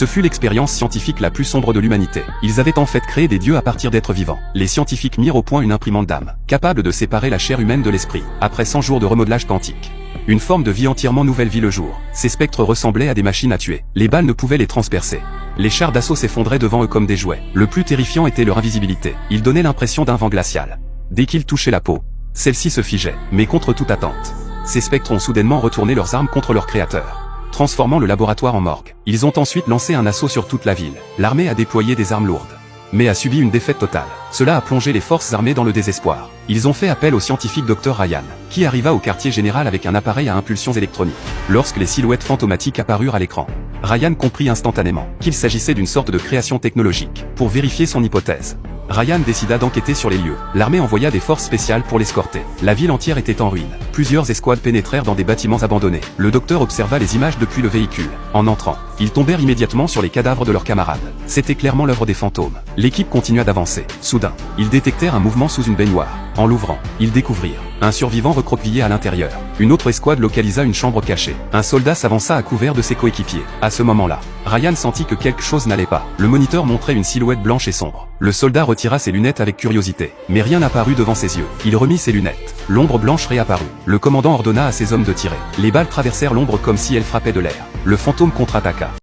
Ce fut l'expérience scientifique la plus sombre de l'humanité. Ils avaient en fait créé des dieux à partir d'êtres vivants. Les scientifiques mirent au point une imprimante d'âme, capable de séparer la chair humaine de l'esprit, après 100 jours de remodelage quantique. Une forme de vie entièrement nouvelle vit le jour. Ces spectres ressemblaient à des machines à tuer. Les balles ne pouvaient les transpercer. Les chars d'assaut s'effondraient devant eux comme des jouets. Le plus terrifiant était leur invisibilité. Ils donnaient l'impression d'un vent glacial. Dès qu'ils touchaient la peau, celle-ci se figeait, mais contre toute attente. Ces spectres ont soudainement retourné leurs armes contre leur créateur, transformant le laboratoire en morgue. Ils ont ensuite lancé un assaut sur toute la ville. L'armée a déployé des armes lourdes, mais a subi une défaite totale. Cela a plongé les forces armées dans le désespoir. Ils ont fait appel au scientifique Dr Ryan, qui arriva au quartier général avec un appareil à impulsions électroniques. Lorsque les silhouettes fantomatiques apparurent à l'écran, Ryan comprit instantanément qu'il s'agissait d'une sorte de création technologique. Pour vérifier son hypothèse, Ryan décida d'enquêter sur les lieux. L'armée envoya des forces spéciales pour l'escorter. La ville entière était en ruine. Plusieurs escouades pénétrèrent dans des bâtiments abandonnés. Le docteur observa les images depuis le véhicule. En entrant, ils tombèrent immédiatement sur les cadavres de leurs camarades. C'était clairement l'œuvre des fantômes. L'équipe continua d'avancer. Soudain, ils détectèrent un mouvement sous une baignoire. En l'ouvrant, ils découvrirent un survivant recroquevillé à l'intérieur. Une autre escouade localisa une chambre cachée. Un soldat s'avança à couvert de ses coéquipiers. À ce moment-là, Ryan sentit que quelque chose n'allait pas. Le moniteur montrait une silhouette blanche et sombre. Le soldat retira ses lunettes avec curiosité, mais rien n'apparut devant ses yeux. Il remit ses lunettes. L'ombre blanche réapparut. Le commandant ordonna à ses hommes de tirer. Les balles traversèrent l'ombre comme si elles frappaient de l'air. Le fantôme contre-attaqua.